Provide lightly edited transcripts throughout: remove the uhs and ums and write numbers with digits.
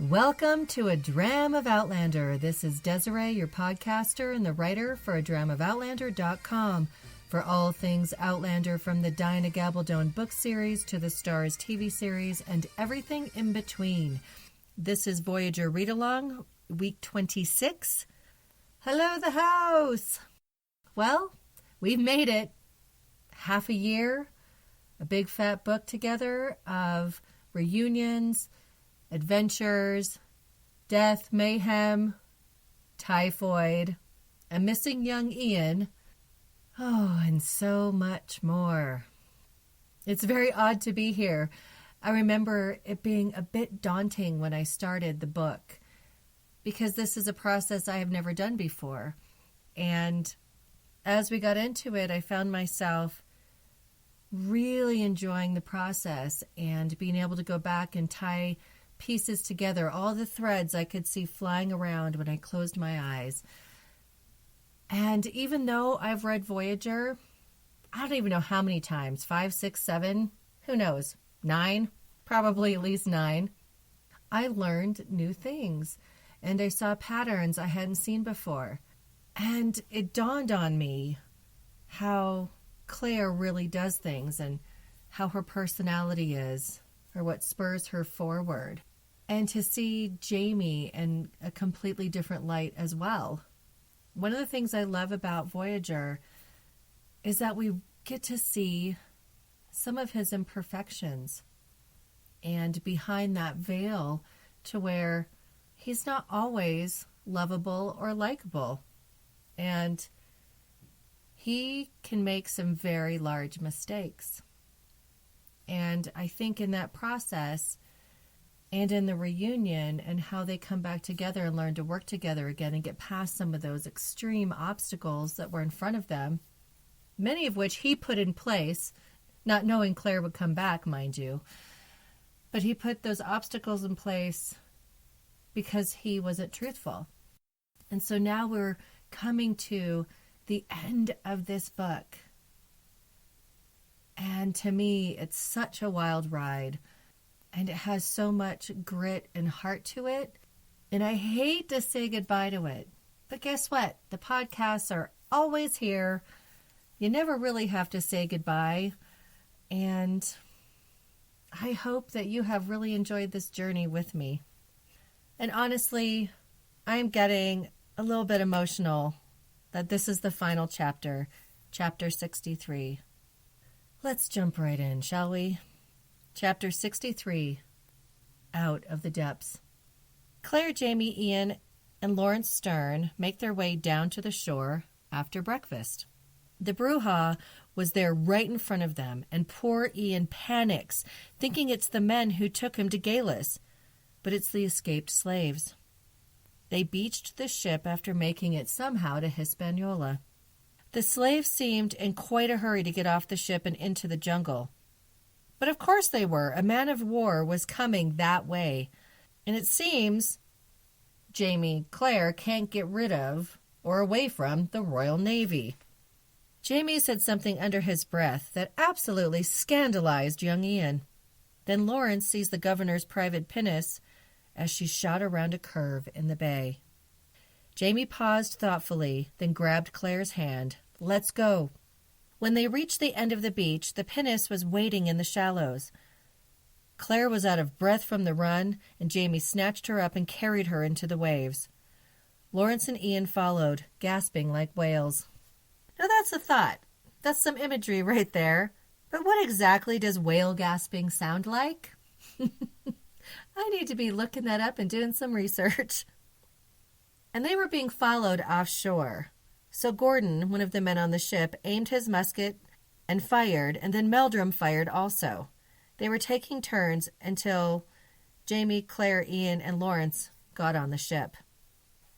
Welcome to A Dram of Outlander. This is Desiree, your podcaster and the writer for adramofoutlander.com. For all things Outlander, from the Diana Gabaldon book series to the Starz TV series and everything in between. This is Voyager Read Along, week 26. Hello, the house! Well, we've made it. Half a year, a big fat book together of reunions, adventures, death, mayhem, typhoid, a missing young Ian, and so much more. It's very odd to be here. I remember it being a bit daunting when I started the book because this is a process I have never done before. And as we got into it, I found myself really enjoying the process and being able to go back and tie pieces together, all the threads I could see flying around when I closed my eyes. And even though I've read Voyager, I don't even know how many times, 5, 6, 7, who knows, 9, probably at least 9, I learned new things and I saw patterns I hadn't seen before. And it dawned on me how Claire really does things and how her personality is, or what spurs her forward. And to see Jamie in a completely different light as well. One of the things I love about Voyager is that we get to see some of his imperfections and behind that veil to where he's not always lovable or likable. And he can make some very large mistakes. And I think in that process, and in the reunion and how they come back together and learn to work together again and get past some of those extreme obstacles that were in front of them, many of which he put in place, not knowing Claire would come back, mind you. But he put those obstacles in place because he wasn't truthful. And so now we're coming to the end of this book. And to me, it's such a wild ride. And it has so much grit and heart to it. And I hate to say goodbye to it. But guess what? The podcasts are always here. You never really have to say goodbye. And I hope that you have really enjoyed this journey with me. And honestly, I'm getting a little bit emotional that this is the final chapter, chapter 63. Let's jump right in, shall we? Chapter 63, Out of the Depths. Claire, Jamie, Ian, and Lawrence Stern make their way down to the shore after breakfast. The brouhaha was there right in front of them, and poor Ian panics, thinking it's the men who took him to Geillis, but it's the escaped slaves. They beached the ship after making it somehow to Hispaniola. The slaves seemed in quite a hurry to get off the ship and into the jungle. But of course they were. A man of war was coming that way. And it seems Jamie, Claire can't get rid of or away from the Royal Navy. Jamie said something under his breath that absolutely scandalized young Ian. Then Lawrence sees the governor's private pinnace as she shot around a curve in the bay. Jamie paused thoughtfully, then grabbed Claire's hand. "Let's go." When they reached the end of the beach, the pinnace was waiting in the shallows. Claire was out of breath from the run, and Jamie snatched her up and carried her into the waves. Lawrence and Ian followed, gasping like whales. Now that's a thought. That's some imagery right there. But what exactly does whale gasping sound like? I need to be looking that up and doing some research. And they were being followed offshore. So Gordon, one of the men on the ship, aimed his musket and fired, and then Meldrum fired also. They were taking turns until Jamie, Claire, Ian, and Lawrence got on the ship.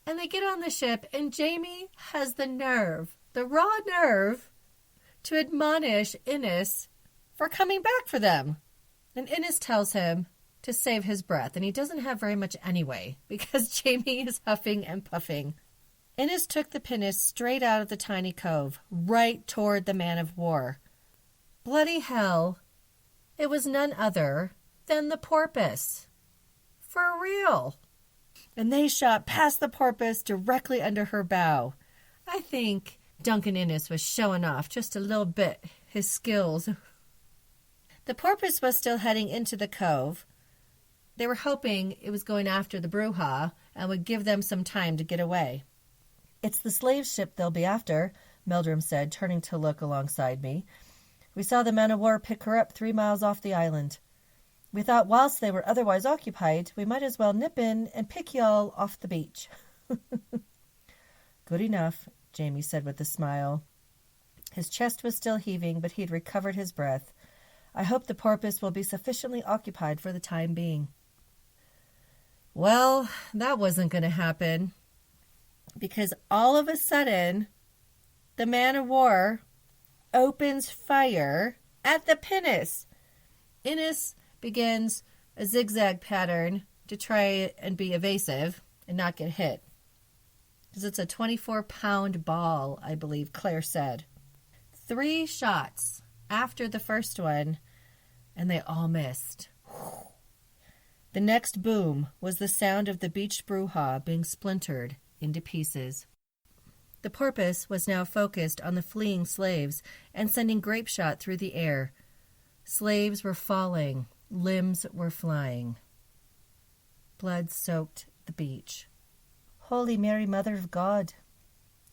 And they get on the ship, and Jamie has the nerve, the raw nerve, to admonish Innes for coming back for them. And Innes tells him to save his breath, and he doesn't have very much anyway, because Jamie is huffing and puffing. Innes took the pinnace straight out of the tiny cove, right toward the man of war. Bloody hell! It was none other than the porpoise. For real. And they shot past the porpoise directly under her bow. I think Duncan Innes was showing off just a little bit his skills. The porpoise was still heading into the cove. They were hoping it was going after the Bruja and would give them some time to get away. "It's the slave ship they'll be after," Meldrum said, turning to look alongside me. "We saw the man-of-war pick her up 3 miles off the island. We thought whilst they were otherwise occupied, we might as well nip in and pick y'all off the beach." "Good enough," Jamie said with a smile. His chest was still heaving, but he'd recovered his breath. "I hope the porpoise will be sufficiently occupied for the time being." Well, that wasn't going to happen, because all of a sudden, the man-of-war opens fire at the pinnace. Innes begins a zigzag pattern to try and be evasive and not get hit, because it's a 24-pound ball, I believe Claire said. 3 shots after the first one, and they all missed. The next boom was the sound of the beached Bruja being splintered into pieces. The porpoise was now focused on the fleeing slaves and sending grape shot through the air. Slaves were falling, limbs were flying. Blood soaked the beach. "Holy Mary, Mother of God!"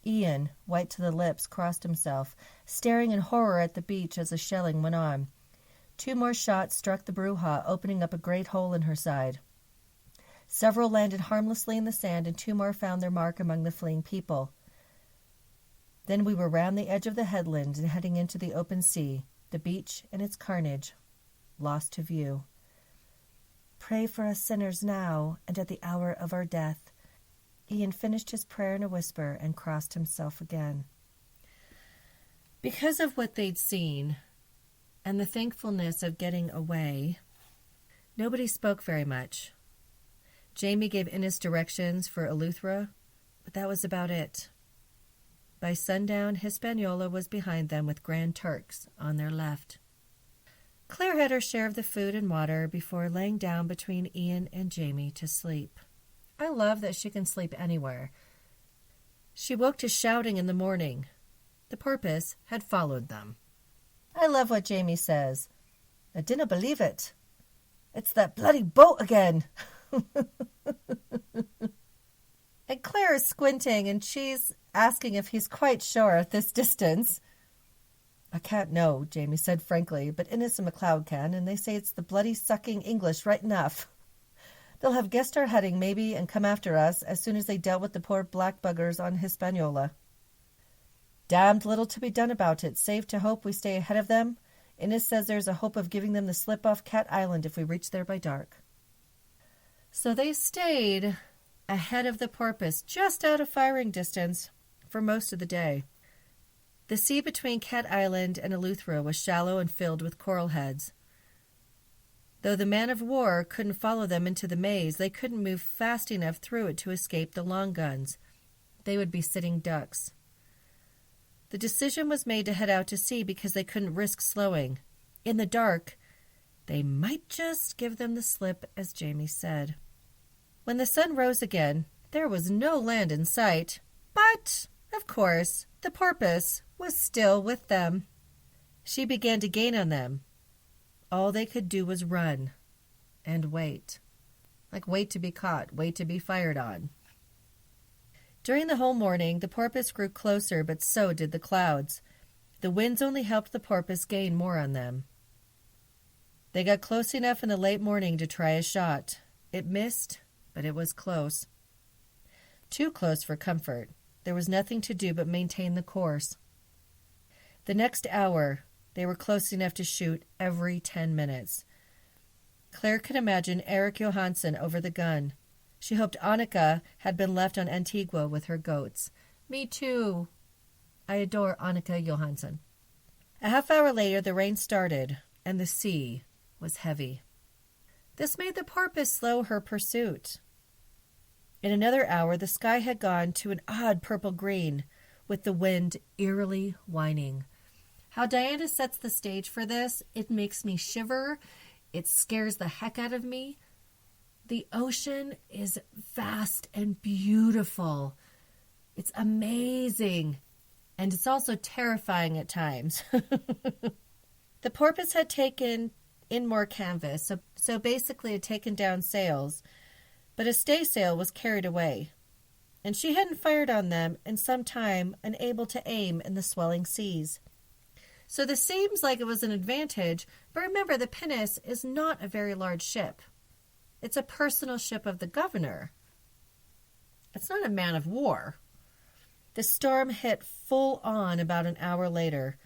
Ian, white to the lips, crossed himself, staring in horror at the beach as the shelling went on. 2 more shots struck the Bruja, opening up a great hole in her side. Several landed harmlessly in the sand, and 2 more found their mark among the fleeing people. Then we were round the edge of the headland and heading into the open sea, the beach and its carnage lost to view. "Pray for us sinners now and at the hour of our death." Ian finished his prayer in a whisper and crossed himself again. Because of what they'd seen and the thankfulness of getting away, nobody spoke very much. Jamie gave Innes directions for Eleuthera, but that was about it. By sundown, Hispaniola was behind them with Grand Turks on their left. Claire had her share of the food and water before laying down between Ian and Jamie to sleep. I love that she can sleep anywhere. She woke to shouting in the morning. The porpoise had followed them. I love what Jamie says. "I dinna believe it. It's that bloody boat again." And Claire is squinting, and she's asking if he's quite sure at this distance. "I can't know," Jamie said frankly, "but Innes and MacLeod can, and they say it's the bloody sucking English right enough. They'll have guessed our heading, maybe, and come after us as soon as they dealt with the poor black buggers on Hispaniola. Damned little to be done about it, save to hope we stay ahead of them. Innes says there's a hope of giving them the slip off Cat Island if we reach there by dark." So they stayed ahead of the porpoise, just out of firing distance, for most of the day. The sea between Cat Island and Eleuthera was shallow and filled with coral heads. Though the man-of-war couldn't follow them into the maze, they couldn't move fast enough through it to escape the long guns. They would be sitting ducks. The decision was made to head out to sea because they couldn't risk slowing. In the dark, they might just give them the slip, as Jamie said. When the sun rose again, there was no land in sight. But, of course, the porpoise was still with them. She began to gain on them. All they could do was run and wait. Like wait to be caught, wait to be fired on. During the whole morning, the porpoise grew closer, but so did the clouds. The winds only helped the porpoise gain more on them. They got close enough in the late morning to try a shot. It missed, but it was close. Too close for comfort. There was nothing to do but maintain the course. The next hour, they were close enough to shoot every 10 minutes. Claire could imagine Eric Johansson over the gun. She hoped Annika had been left on Antigua with her goats. Me too. I adore Annika Johansson. A half hour later, the rain started, and the sea was heavy. This made the porpoise slow her pursuit. In another hour, the sky had gone to an odd purple-green, with the wind eerily whining. How Diana sets the stage for this, it makes me shiver. It scares the heck out of me. The ocean is vast and beautiful. It's amazing. And it's also terrifying at times. The porpoise had taken in more canvas, so basically had taken down sails, but a staysail was carried away, and she hadn't fired on them in some time, unable to aim in the swelling seas. So this seems like it was an advantage, but remember, the pinnace is not a very large ship. It's a personal ship of the governor. It's not a man of war. The storm hit full on about an hour later,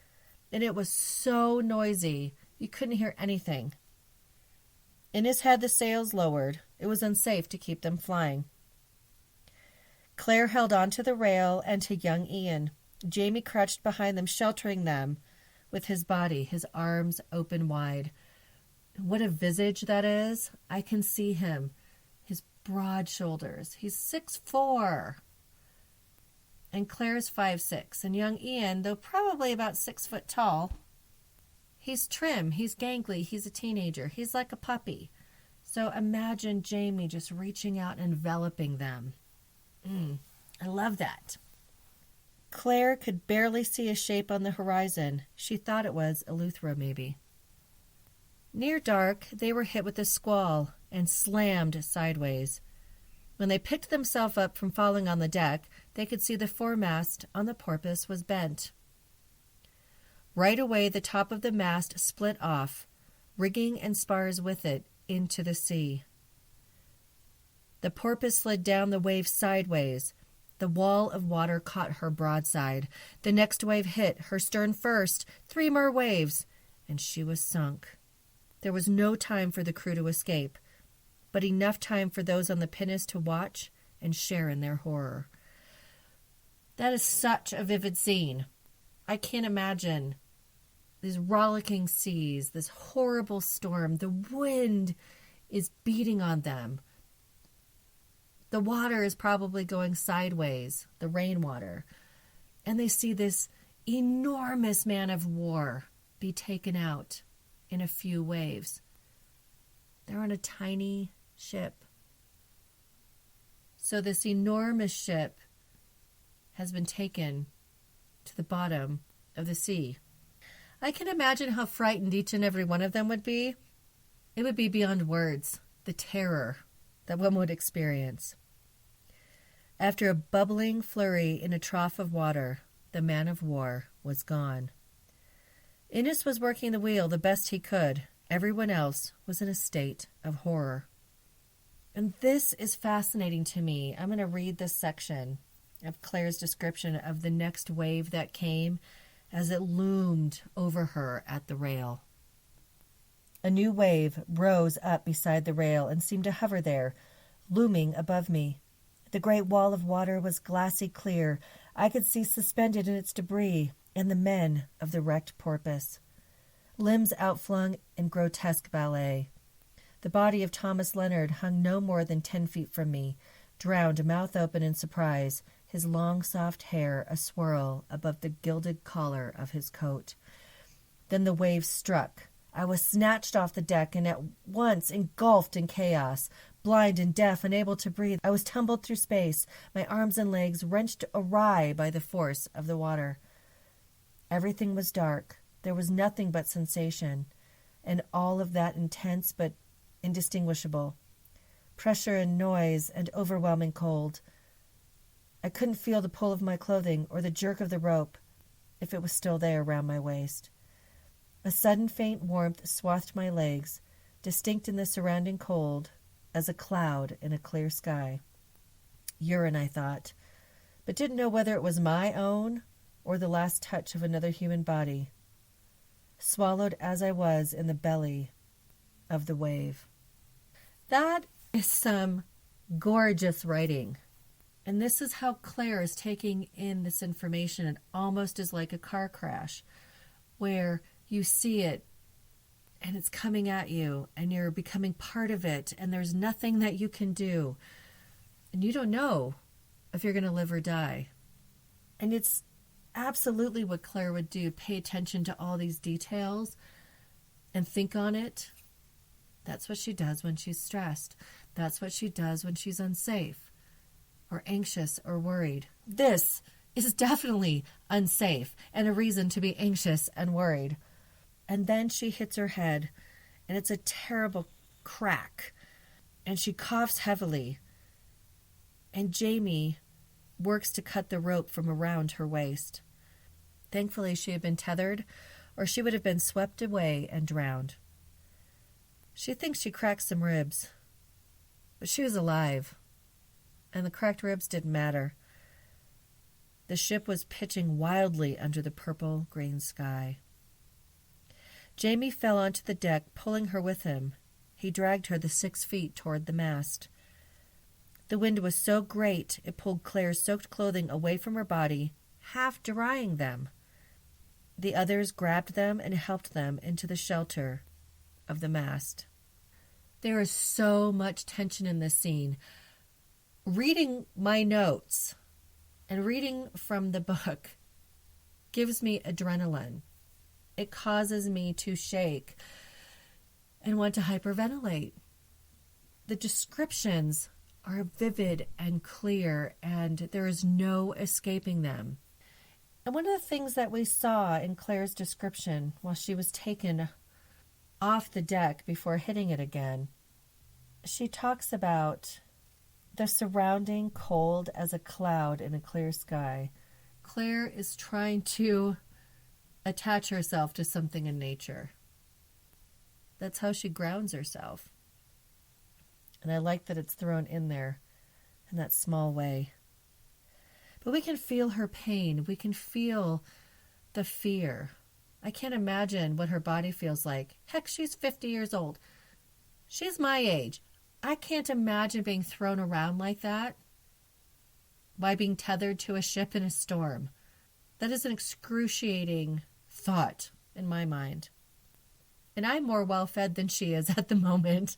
and it was so noisy you couldn't hear anything. Innes had the sails lowered. It was unsafe to keep them flying. Claire held on to the rail and to young Ian. Jamie crouched behind them, sheltering them with his body, his arms open wide. What a visage that is. I can see him. His broad shoulders. He's 6'4". And Claire's 5'6". And young Ian, though probably about 6 foot tall, he's trim, he's gangly, he's a teenager. He's like a puppy. So imagine Jamie just reaching out and enveloping them. I love that. Claire could barely see a shape on the horizon. She thought it was Eleuthera, maybe. Near dark, they were hit with a squall and slammed sideways. When they picked themselves up from falling on the deck, they could see the foremast on the porpoise was bent. Right away, the top of the mast split off, rigging and spars with it into the sea. The porpoise slid down the wave sideways. The wall of water caught her broadside. The next wave hit her stern first. 3 more waves, and she was sunk. There was no time for the crew to escape, but enough time for those on the pinnace to watch and share in their horror. That is such a vivid scene. I can't imagine these rollicking seas, this horrible storm. The wind is beating on them. The water is probably going sideways, the rainwater. And they see this enormous man of war be taken out in a few waves. They're on a tiny ship. So this enormous ship has been taken to the bottom of the sea. I can imagine how frightened each and every one of them would be. It would be beyond words, the terror that one would experience. After a bubbling flurry in a trough of water, the man of war was gone. Innes was working the wheel the best he could. Everyone else was in a state of horror. And this is fascinating to me. I'm going to read this section of Claire's description of the next wave that came as it loomed over her at the rail. A new wave rose up beside the rail and seemed to hover there, looming above me. The great wall of water was glassy clear. I could see suspended in its debris and the men of the wrecked porpoise, limbs outflung in grotesque ballet. The body of Thomas Leonard hung no more than 10 feet from me, drowned, mouth open in surprise, his long soft hair a swirl above the gilded collar of his coat. Then the wave struck. I was snatched off the deck and at once engulfed in chaos. Blind and deaf, unable to breathe, I was tumbled through space, my arms and legs wrenched awry by the force of the water. Everything was dark. There was nothing but sensation, and all of that intense but indistinguishable. Pressure and noise and overwhelming cold. I couldn't feel the pull of my clothing or the jerk of the rope, if it was still there around my waist. A sudden faint warmth swathed my legs, distinct in the surrounding cold, as a cloud in a clear sky. Urine, I thought, but didn't know whether it was my own or the last touch of another human body, swallowed as I was in the belly of the wave. That is some gorgeous writing. And this is how Claire is taking in this information. It almost is like a car crash where you see it and it's coming at you and you're becoming part of it and there's nothing that you can do. And you don't know if you're going to live or die. And it's absolutely what Claire would do. Pay attention to all these details and think on it That's what she does when she's stressed. That's what she does when she's unsafe or anxious or worried. This is definitely unsafe and a reason to be anxious and worried. And then she hits her head, and it's a terrible crack, and she coughs heavily. And Jamie works to cut the rope from around her waist. Thankfully, she had been tethered, or she would have been swept away and drowned. She thinks she cracked some ribs, but she was alive, and the cracked ribs didn't matter. The ship was pitching wildly under the purple-green sky. Jamie fell onto the deck, pulling her with him. He dragged her the 6 feet toward the mast. The wind was so great it pulled Claire's soaked clothing away from her body, half drying them. The others grabbed them and helped them into the shelter of the mast. There is so much tension in this scene. Reading my notes and reading from the book gives me adrenaline. It causes me to shake and want to hyperventilate. The descriptions are vivid and clear, and there is no escaping them. And one of the things that we saw in Claire's description while she was taken off the deck before hitting it again, she talks about the surrounding cold as a cloud in a clear sky. Claire is trying to attach herself to something in nature. That's how she grounds herself. And I like that it's thrown in there in that small way. But we can feel her pain. We can feel the fear. I can't imagine what her body feels like. Heck, she's 50 years old. She's my age. I can't imagine being thrown around like that by being tethered to a ship in a storm. That is an excruciating thought in my mind. And I'm more well-fed than she is at the moment.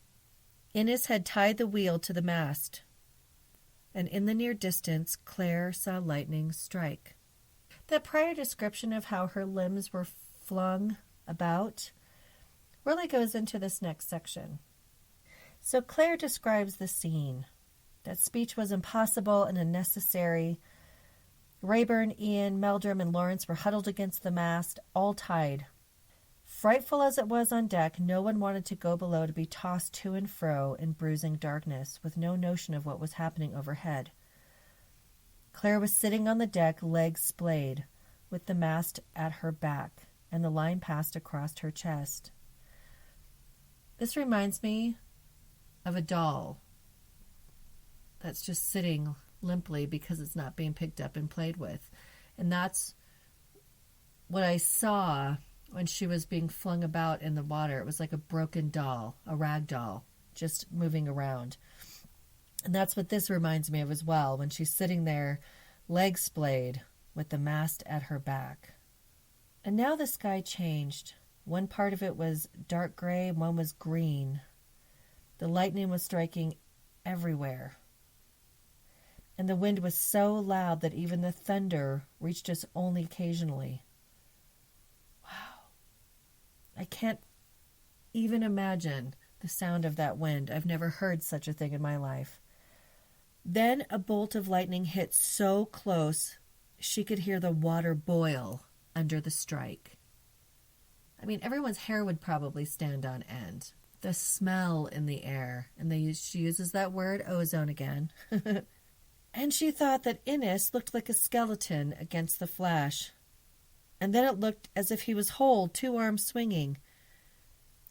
Innes had tied the wheel to the mast, and in the near distance, Claire saw lightning strike. That prior description of how her limbs were flung about really goes into this next section. So Claire describes the scene. That speech was impossible and unnecessary. Rayburn, Ian, Meldrum, and Lawrence were huddled against the mast, all tied. Frightful as it was on deck, no one wanted to go below to be tossed to and fro in bruising darkness, with no notion of what was happening overhead. Claire was sitting on the deck, legs splayed, with the mast at her back, and the line passed across her chest. This reminds me of a doll that's just sitting limply because it's not being picked up and played with. And that's what I saw when she was being flung about in the water. It was like a broken doll, a rag doll, just moving around. And that's what this reminds me of as well, when she's sitting there, legs splayed, with the mast at her back. And now the sky changed. One part of it was dark gray, and one was green. The lightning was striking everywhere. And the wind was so loud that even the thunder reached us only occasionally. Wow. I can't even imagine the sound of that wind. I've never heard such a thing in my life. Then a bolt of lightning hit so close she could hear the water boil under the strike. I mean, everyone's hair would probably stand on end. The smell in the air. And she uses that word, ozone, again. And she thought that Innes looked like a skeleton against the flash. And then it looked as if he was whole, 2 arms swinging.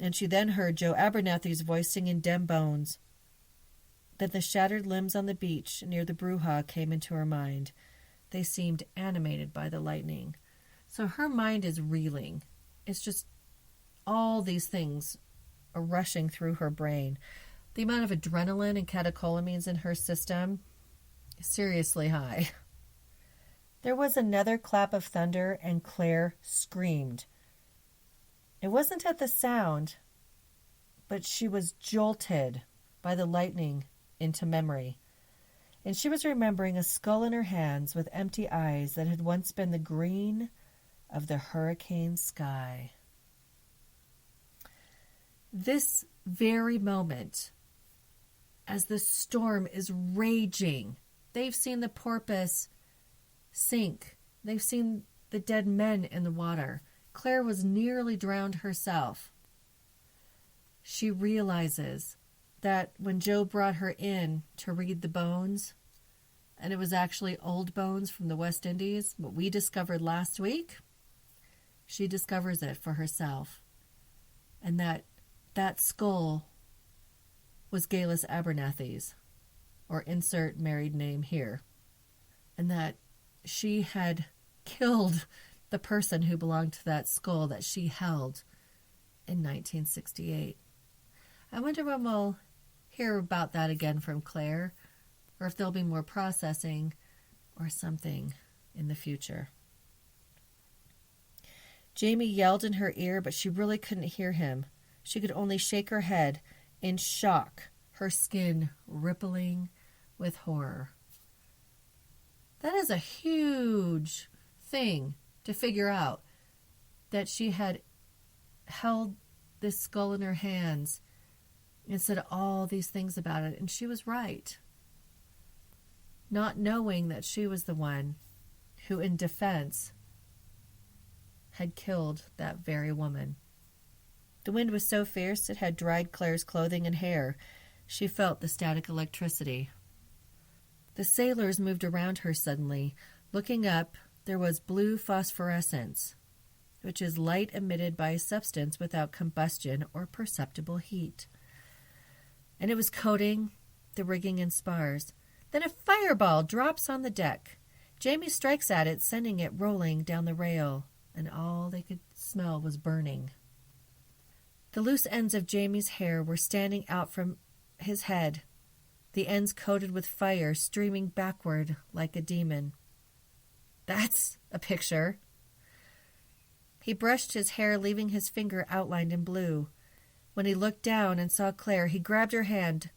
And she then heard Joe Abernathy's voice singing Dem Bones. Then the shattered limbs on the beach near the Bruja came into her mind. They seemed animated by the lightning. So her mind is reeling. It's just all these things are rushing through her brain. The amount of adrenaline and catecholamines in her system is seriously high. There was another clap of thunder, and Claire screamed. It wasn't at the sound, but she was jolted by the lightning into memory. And she was remembering a skull in her hands with empty eyes that had once been the green of the hurricane sky. This very moment, as the storm is raging, they've seen the porpoise sink. They've seen the dead men in the water. Claire was nearly drowned herself. She realizes that when Joe brought her in to read the bones, and it was actually old bones from the West Indies, what we discovered last week, she discovers it for herself. And that skull was Geillis Abernathy's, or insert married name here. And that she had killed the person who belonged to that skull that she held in 1968. I wonder when we'll hear about that again from Claire, or if there'll be more processing or something in the future. Jamie yelled in her ear, but she really couldn't hear him. She could only shake her head in shock, her skin rippling with horror. That is a huge thing to figure out, that she had held this skull in her hands and said all these things about it, and she was right. Not knowing that she was the one who, in defense, had killed that very woman. The wind was so fierce it had dried Claire's clothing and hair. She felt the static electricity. The sailors moved around her suddenly. Looking up, there was blue phosphorescence, which is light emitted by a substance without combustion or perceptible heat. And it was coating the rigging and spars. Then a fireball drops on the deck. Jamie strikes at it, sending it rolling down the rail, and all they could smell was burning. The loose ends of Jamie's hair were standing out from his head, the ends coated with fire, streaming backward like a demon. That's a picture. He brushed his hair, leaving his finger outlined in blue. When he looked down and saw Claire, he grabbed her hand,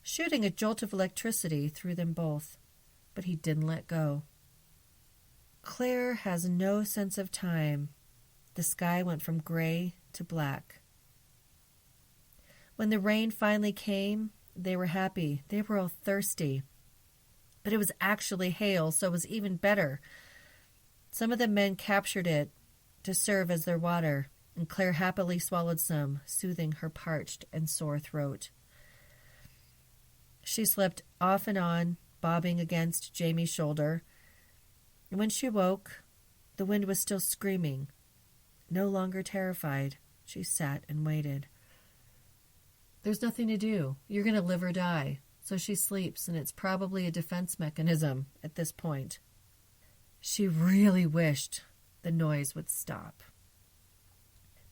shooting a jolt of electricity through them both. But he didn't let go. Claire has no sense of time. The sky went from gray to black. When the rain finally came, they were happy. They were all thirsty. But it was actually hail, so it was even better. Some of the men captured it to serve as their water, and Claire happily swallowed some, soothing her parched and sore throat. She slept off and on, bobbing against Jamie's shoulder. And when she woke, the wind was still screaming. No longer terrified, she sat and waited. There's nothing to do. You're going to live or die. So she sleeps, and it's probably a defense mechanism at this point. She really wished the noise would stop.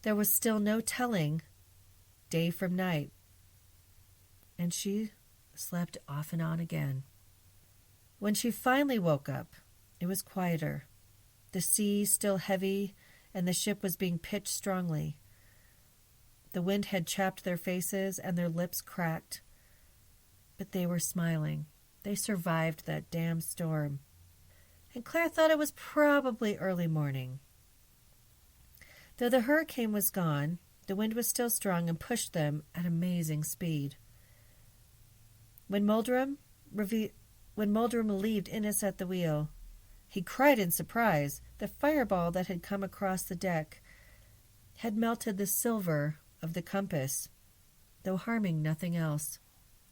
There was still no telling day from night, and she slept off and on again. When she finally woke up, it was quieter. The sea still heavy, and the ship was being pitched strongly. The wind had chapped their faces, and their lips cracked. But they were smiling. They survived that damn storm. And Claire thought it was probably early morning. Though the hurricane was gone, the wind was still strong and pushed them at amazing speed. When Muldrum relieved Innes at the wheel, he cried in surprise. The fireball that had come across the deck had melted the silver of the compass, though harming nothing else.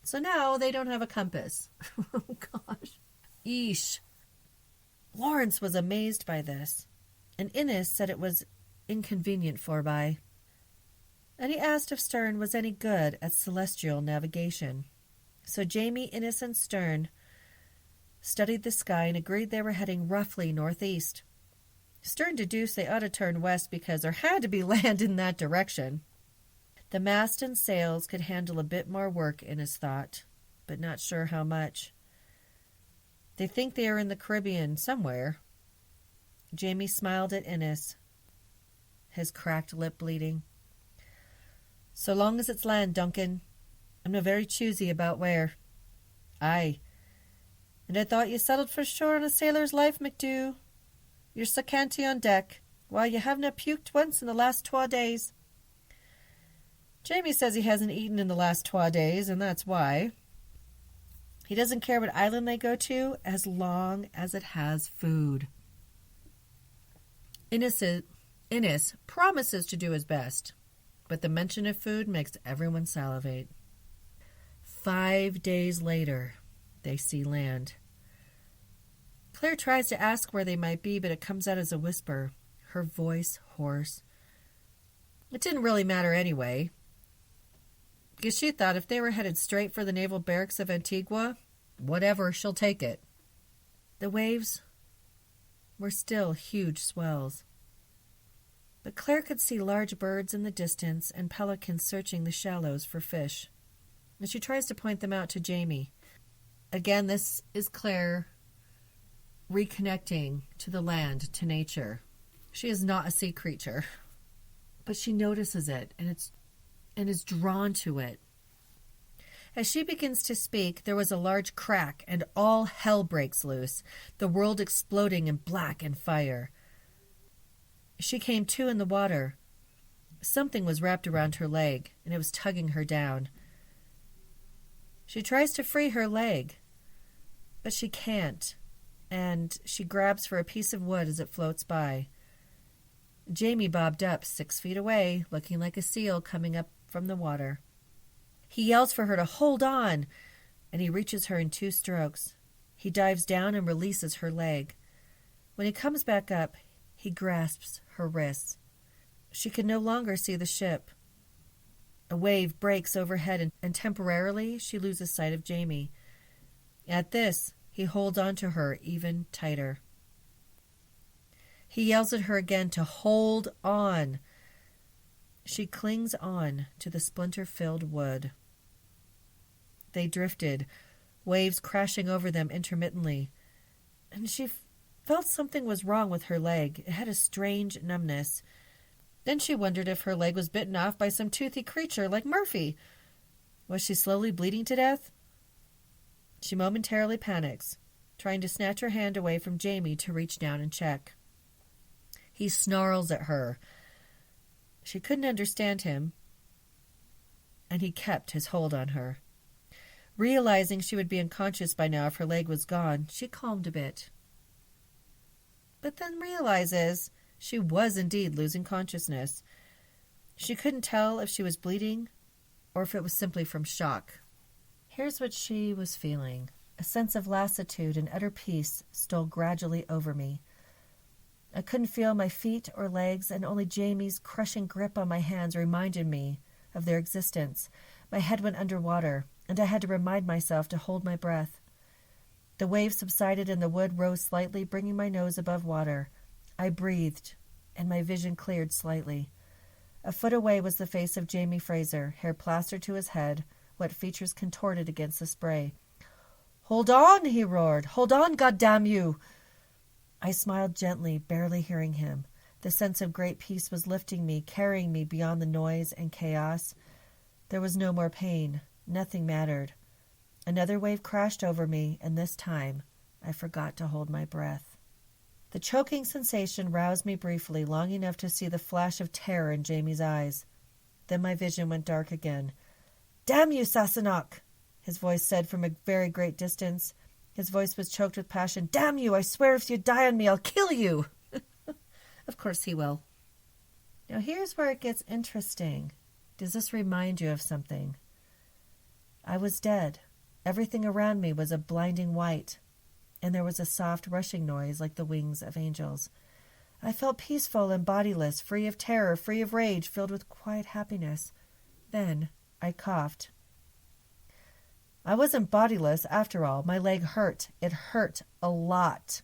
So now they don't have a compass. Oh, gosh. Eesh. Lawrence was amazed by this, and Innes said it was inconvenient forby. And he asked if Stern was any good at celestial navigation. So Jamie, Innes, and Stern studied the sky and agreed they were heading roughly northeast. Stern deduced they ought to turn west because there had to be land in that direction. The mast and sails could handle a bit more work, Innes thought, but not sure how much. They think they are in the Caribbean somewhere. Jamie smiled at Innes, his cracked lip bleeding. So long as it's land, Duncan. I'm not very choosy about where. Aye. And I thought you settled for sure on a sailor's life, McDoo. You're so canty on deck. Why, you havena puked once in the last 2 days. Jamie says he hasn't eaten in the last 2 days, and that's why. He doesn't care what island they go to as long as it has food. Innes promises to do his best, but the mention of food makes everyone salivate. 5 days later, they see land. Claire tries to ask where they might be, but it comes out as a whisper, her voice hoarse. It didn't really matter anyway, because she thought if they were headed straight for the naval barracks of Antigua, whatever, she'll take it. The waves were still huge swells, but Claire could see large birds in the distance and pelicans searching the shallows for fish. And she tries to point them out to Jamie. Again, this is Claire reconnecting to the land, to nature. She is not a sea creature, but she notices it and is drawn to it. As she begins to speak, there was a large crack, and all hell breaks loose, the world exploding in black and fire. She came to in the water. Something was wrapped around her leg, and it was tugging her down. She tries to free her leg, but she can't, and she grabs for a piece of wood as it floats by. Jamie bobbed up 6 feet away, looking like a seal coming up from the water. He yells for her to hold on, and he reaches her in 2 strokes. He dives down and releases her leg. When he comes back up, he grasps her wrists. She can no longer see the ship. A wave breaks overhead, and temporarily she loses sight of Jamie. At this, he holds on to her even tighter. He yells at her again to hold on. She clings on to the splinter-filled wood. They drifted, waves crashing over them intermittently, and she felt something was wrong with her leg. It had a strange numbness. Then she wondered if her leg was bitten off by some toothy creature like Murphy. Was she slowly bleeding to death? She momentarily panics, trying to snatch her hand away from Jamie to reach down and check. He snarls at her. She couldn't understand him, and he kept his hold on her. Realizing she would be unconscious by now if her leg was gone, she calmed a bit. But then realizes she was indeed losing consciousness. She couldn't tell if she was bleeding or if it was simply from shock. Here's what she was feeling. A sense of lassitude and utter peace stole gradually over me. I couldn't feel my feet or legs, and only Jamie's crushing grip on my hands reminded me of their existence. My head went underwater, and I had to remind myself to hold my breath. The waves subsided and the wood rose slightly, bringing my nose above water. I breathed, and my vision cleared slightly. A foot away was the face of Jamie Fraser, hair plastered to his head, wet features contorted against the spray. "Hold on," he roared. "Hold on, goddamn you!" I smiled gently, barely hearing him. The sense of great peace was lifting me, carrying me beyond the noise and chaos. There was no more pain. Nothing mattered. Another wave crashed over me, and this time I forgot to hold my breath. The choking sensation roused me briefly, long enough to see the flash of terror in Jamie's eyes. Then my vision went dark again. "Damn you, Sassenach!" his voice said from a very great distance. His voice was choked with passion. "Damn you! I swear if you die on me, I'll kill you!" Of course he will. Now here's where it gets interesting. Does this remind you of something? I was dead. Everything around me was a blinding white, and there was a soft rushing noise like the wings of angels. I felt peaceful and bodiless, free of terror, free of rage, filled with quiet happiness. Then I coughed. I wasn't bodiless after all. My leg hurt. It hurt a lot.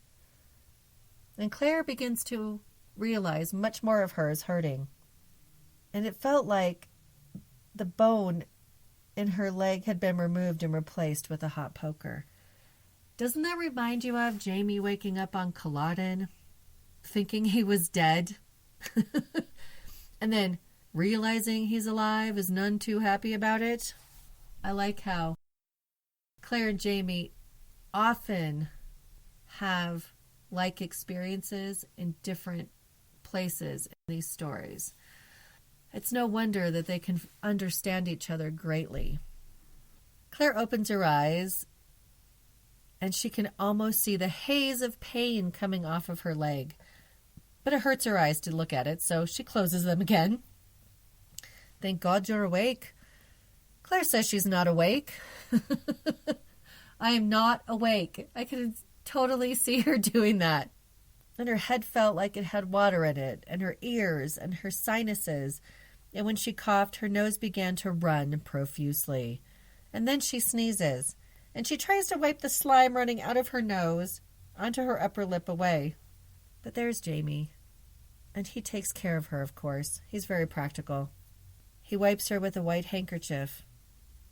And Claire begins to realize much more of her is hurting. And it felt like the bone in her leg had been removed and replaced with a hot poker. Doesn't that remind you of Jamie waking up on Culloden, thinking he was dead? And then realizing he's alive is none too happy about it? I like how Claire and Jamie often have like experiences in different places in these stories. It's no wonder that they can understand each other greatly. Claire opens her eyes, and she can almost see the haze of pain coming off of her leg. But it hurts her eyes to look at it, so she closes them again. Thank God you're awake. Claire says she's not awake. I am not awake. I can totally see her doing that. And her head felt like it had water in it, and her ears and her sinuses. And when she coughed, her nose began to run profusely. And then she sneezes, and she tries to wipe the slime running out of her nose onto her upper lip away. But there's Jamie. And he takes care of her, of course. He's very practical. He wipes her with a white handkerchief.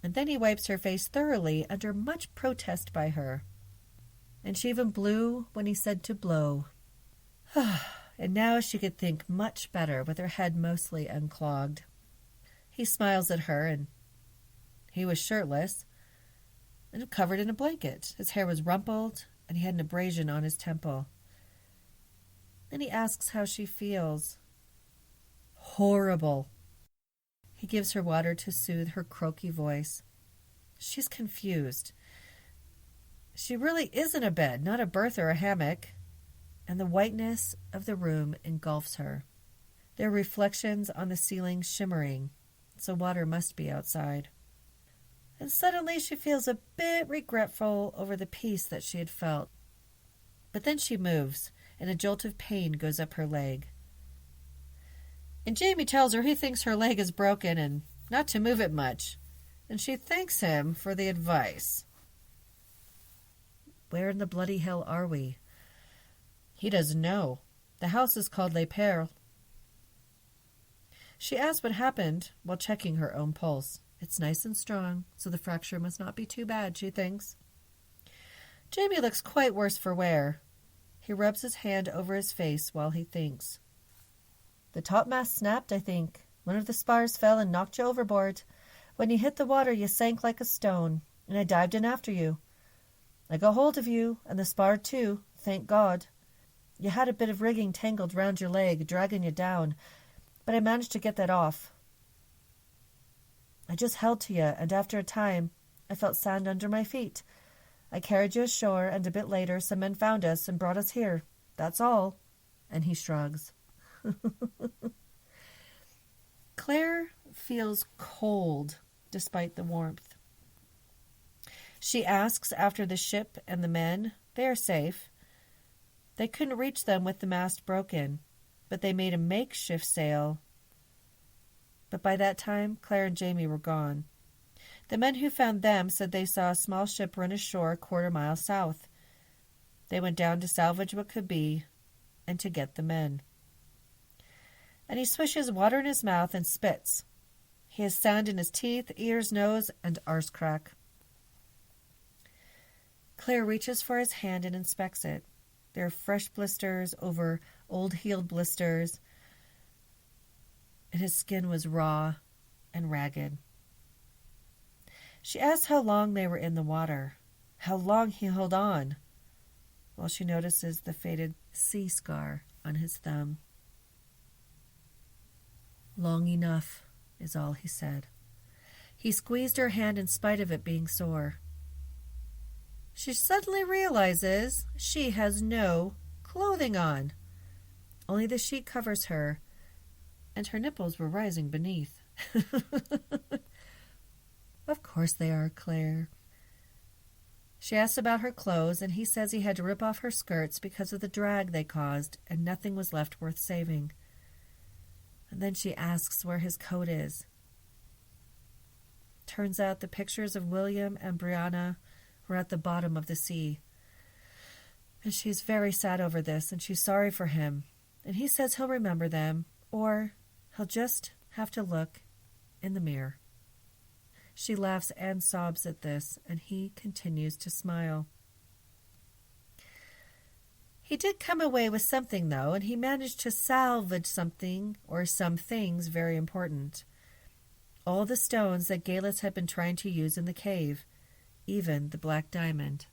And then he wipes her face thoroughly under much protest by her. And she even blew when he said to blow. And now she could think much better with her head mostly unclogged. He smiles at her, and he was shirtless and covered in a blanket. His hair was rumpled, and he had an abrasion on his temple. Then he asks how she feels. Horrible. He gives her water to soothe her croaky voice. She's confused. She really is in a bed, not a berth or a hammock, and the whiteness of the room engulfs her. There are reflections on the ceiling shimmering, so water must be outside. And suddenly she feels a bit regretful over the peace that she had felt. But then she moves, and a jolt of pain goes up her leg. And Jamie tells her he thinks her leg is broken and not to move it much, and she thanks him for the advice. Where in the bloody hell are we? He doesn't know. The house is called Les Perles. She asks what happened while checking her own pulse. It's nice and strong, so the fracture must not be too bad, she thinks. Jamie looks quite worse for wear. He rubs his hand over his face while he thinks. The topmast snapped, I think. One of the spars fell and knocked you overboard. When you hit the water, you sank like a stone, and I dived in after you. I got hold of you, and the spar too, thank God. You had a bit of rigging tangled round your leg, dragging you down, but I managed to get that off. I just held to you, and after a time, I felt sand under my feet. I carried you ashore, and a bit later, some men found us and brought us here. That's all. And he shrugs. Claire feels cold, despite the warmth. She asks after the ship and the men. They are safe. They couldn't reach them with the mast broken, but they made a makeshift sail. But by that time, Claire and Jamie were gone. The men who found them said they saw a small ship run ashore a quarter-mile south. They went down to salvage what could be and to get the men. And he swishes water in his mouth and spits. He has sand in his teeth, ears, nose, and arse crack. Claire reaches for his hand and inspects it. There are fresh blisters over old healed blisters, and his skin was raw and ragged. She asks how long they were in the water, how long he held on, while she notices the faded sea scar on his thumb. Long enough, is all he said. He squeezed her hand in spite of it being sore. She suddenly realizes she has no clothing on. Only the sheet covers her, and her nipples were rising beneath. Of course they are, Claire. She asks about her clothes, and he says he had to rip off her skirts because of the drag they caused, and nothing was left worth saving. And then she asks where his coat is. Turns out the pictures of William and Brianna were at the bottom of the sea. And she's very sad over this, and she's sorry for him. And he says he'll remember them, or he'll just have to look in the mirror. She laughs and sobs at this, and he continues to smile. He did come away with something, though, and he managed to salvage something or some things very important. All the stones that Geillis had been trying to use in the cave, even the black diamond.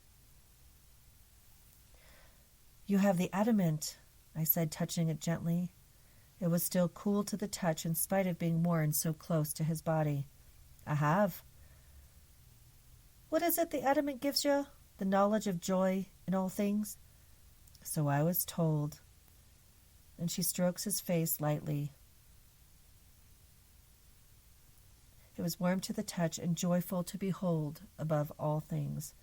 You have the adamant, I said, touching it gently. It was still cool to the touch in spite of being worn so close to his body. I have. What is it the adamant gives you? The knowledge of joy in all things? So I was told. And she strokes his face lightly. It was warm to the touch and joyful to behold above all things.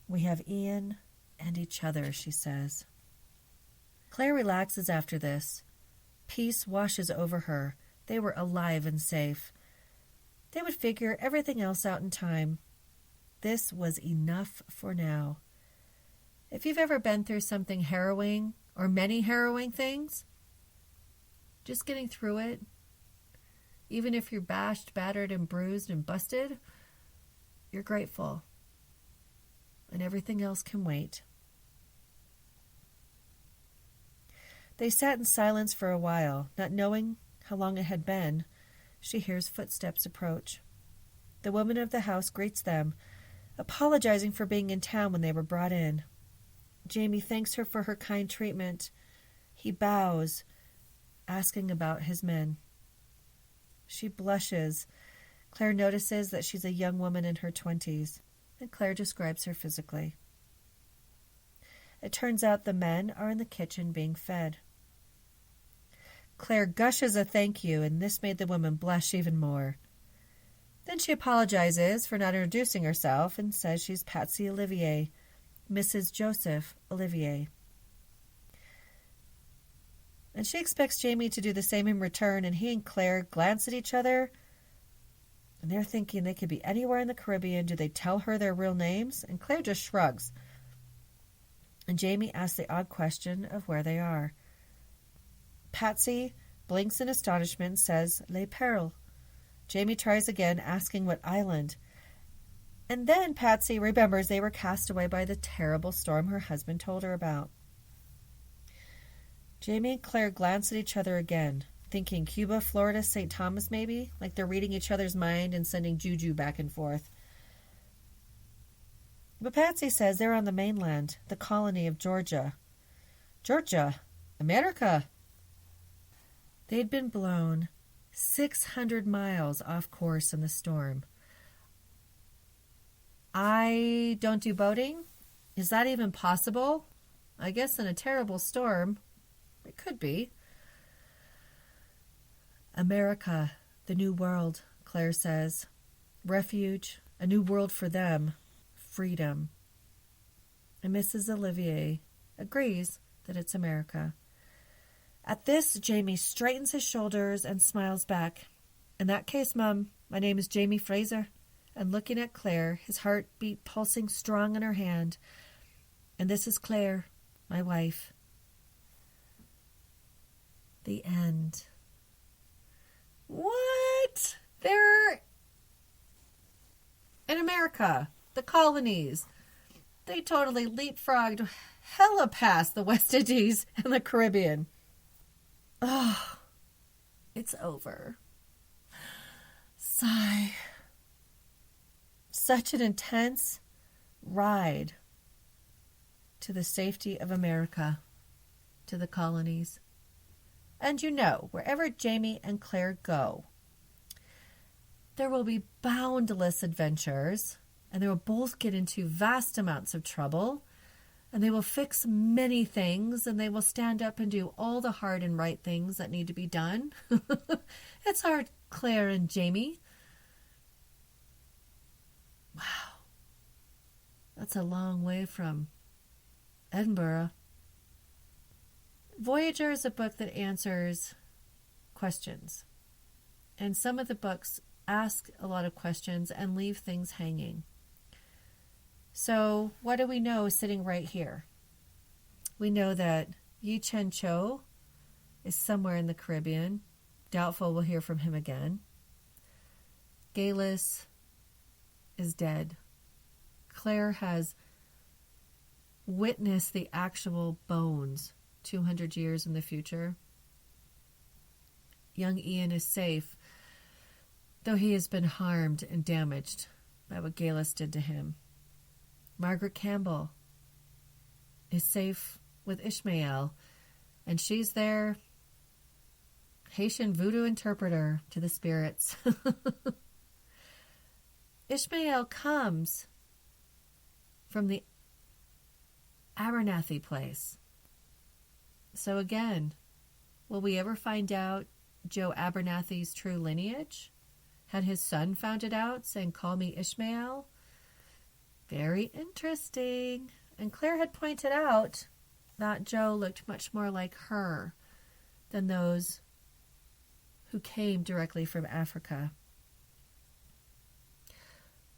We have Ian and each other, she says. Claire relaxes after this. Peace washes over her. They were alive and safe. They would figure everything else out in time. This was enough for now. If you've ever been through something harrowing, or many harrowing things, just getting through it, even if you're bashed, battered, and bruised and busted, you're grateful. And everything else can wait. They sat in silence for a while, not knowing how long it had been. She hears footsteps approach. The woman of the house greets them, apologizing for being in town when they were brought in. Jamie thanks her for her kind treatment. He bows, asking about his men. She blushes. Claire notices that she's a young woman in her 20s, and Claire describes her physically. It turns out the men are in the kitchen being fed. Claire gushes a thank you, and this made the woman blush even more. Then she apologizes for not introducing herself and says she's Patsy Olivier, Mrs. Joseph Olivier. And she expects Jamie to do the same in return, and he and Claire glance at each other, and they're thinking they could be anywhere in the Caribbean. Do they tell her their real names? And Claire just shrugs. And Jamie asks the odd question of where they are. Patsy blinks in astonishment and says, Les Perles. Jamie tries again, asking what island. And then Patsy remembers they were cast away by the terrible storm her husband told her about. Jamie and Claire glance at each other again, thinking Cuba, Florida, St. Thomas maybe, like they're reading each other's mind and sending juju back and forth. But Patsy says they're on the mainland, the colony of Georgia. Georgia? America? They'd been blown 600 miles off course in the storm. I don't do boating? Is that even possible? I guess in a terrible storm, it could be. America, the new world, Claire says. Refuge, a new world for them. Freedom. And Mrs. Olivier agrees that it's America. At this, Jamie straightens his shoulders and smiles back. In that case, Mum, my name is Jamie Fraser. And looking at Claire, his heartbeat pulsing strong in her hand. And this is Claire, my wife. The end. What? They're in America, the colonies. They totally leapfrogged hella past the West Indies and the Caribbean. Oh, it's over. Sigh. Such an intense ride to the safety of America, to the colonies. And you know, wherever Jamie and Claire go, there will be boundless adventures, and they will both get into vast amounts of trouble, and they will fix many things, and they will stand up and do all the hard and right things that need to be done. It's hard, Claire and Jamie. Wow. That's a long way from Edinburgh. Voyager is a book that answers questions. And some of the books ask a lot of questions and leave things hanging. So what do we know sitting right here? We know that Tien Cho is somewhere in the Caribbean. Doubtful we'll hear from him again. Geillis is dead. Claire has witnessed the actual bones 200 years in the future. Young Ian is safe, though he has been harmed and damaged by what Geillis did to him. Margaret Campbell is safe with Ishmael, and she's there Haitian voodoo interpreter to the spirits. Ishmael comes from the Abernathy place. So again, will we ever find out Joe Abernathy's true lineage? Had his son found it out, saying, "Call me Ishmael"? Very interesting. And Claire had pointed out that Joe looked much more like her than those who came directly from Africa.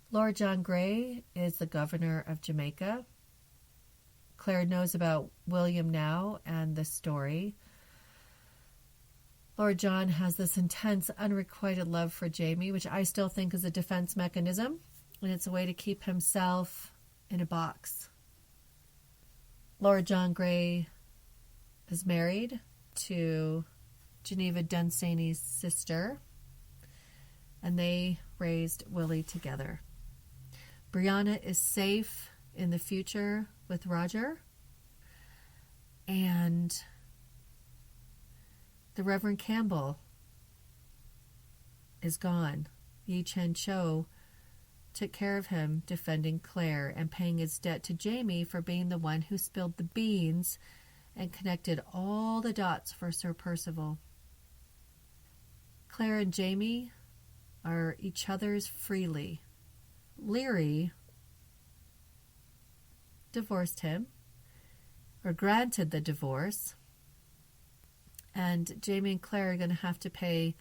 Lord John Grey is the governor of Jamaica. Claire knows about William now and the story. Lord John has this intense, unrequited love for Jamie, which I still think is a defense mechanism, and it's a way to keep himself in a box. Lord John Grey is married to Geneva Dunsany's sister, and they raised Willie together. Brianna is safe in the future with Roger, and the Reverend Campbell is gone. Tien Cho took care of him, defending Claire and paying his debt to Jamie for being the one who spilled the beans and connected all the dots for Sir Percival. Claire and Jamie are each other's freely. Leary divorced him, or granted the divorce, and Jamie and Claire are going to have to pay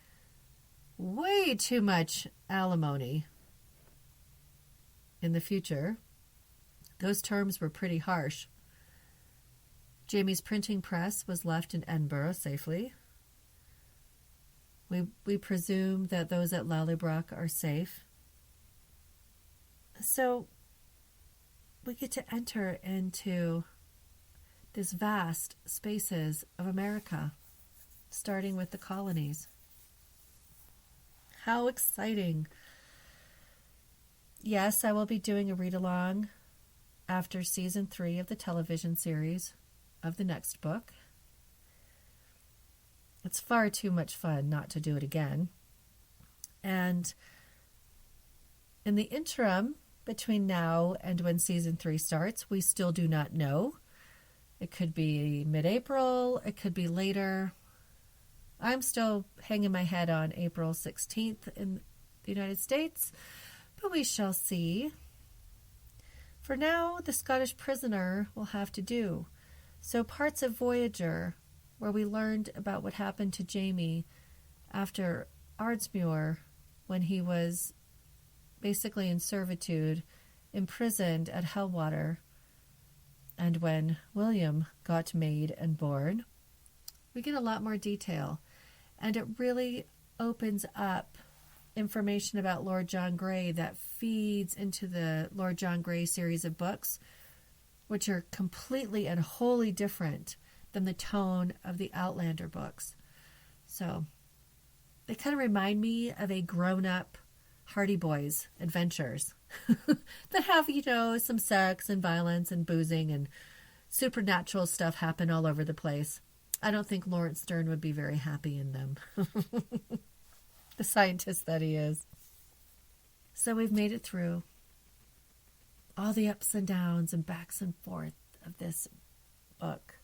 way too much alimony in the future. Those terms were pretty harsh. Jamie's printing press was left in Edinburgh safely. We presume that those at Lallybroch are safe. So we get to enter into these vast spaces of America, starting with the colonies. How exciting. Yes, I will be doing a read-along after season 3 of the television series of the next book. It's far too much fun not to do it again. And in the interim, between now and when season 3 starts, we still do not know. It could be mid-April, it could be later. I'm still hanging my head on April 16th in the United States, but we shall see. For now, the Scottish prisoner will have to do. So parts of Voyager, where we learned about what happened to Jamie after Ardsmuir, when he was basically in servitude, imprisoned at Hellwater, and when William got made and born, we get a lot more detail. And it really opens up information about Lord John Grey that feeds into the Lord John Grey series of books, which are completely and wholly different than the tone of the Outlander books. So they kind of remind me of a grown-up Hardy Boys adventures that have, some sex and violence and boozing and supernatural stuff happen all over the place. I don't think Lawrence Stern would be very happy in them. The scientist that he is. So we've made it through all the ups and downs and backs and forth of this book.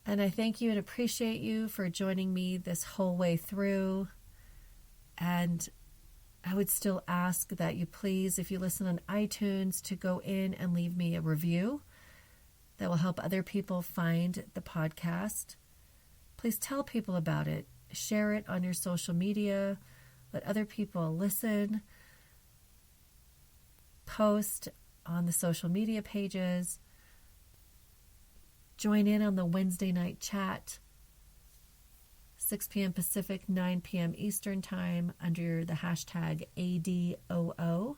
And I thank you and appreciate you for joining me this whole way through. And I would still ask that you please, if you listen on iTunes, to go in and leave me a review that will help other people find the podcast. Please tell people about it. Share it on your social media. Let other people listen. Post on the social media pages. Join in on the Wednesday night chat. 6 p.m. Pacific, 9 p.m. Eastern Time under the hashtag ADOO.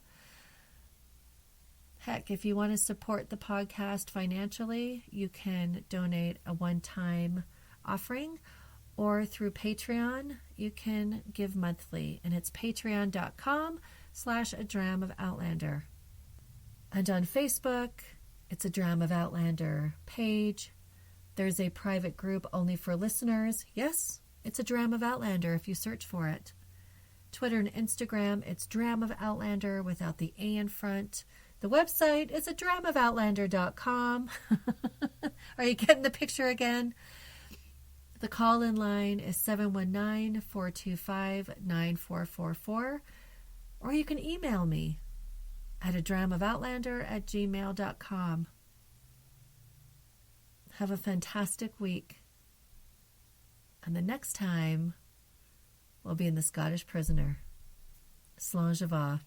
Heck, if you want to support the podcast financially, you can donate a one-time offering, or through Patreon, you can give monthly, and it's patreon.com/A Dram of Outlander. And on Facebook, it's A Dram of Outlander page. There's a private group only for listeners. Yes, it's a Dram of Outlander if you search for it. Twitter and Instagram, it's Dram of Outlander without the A in front. The website is a dramofoutlander.com. Are you getting the picture again? The call-in line is 719-425-9444. Or you can email me at adramofoutlander@gmail.com. Have a fantastic week. And the next time, we'll be in The Scottish Prisoner. Slán Java.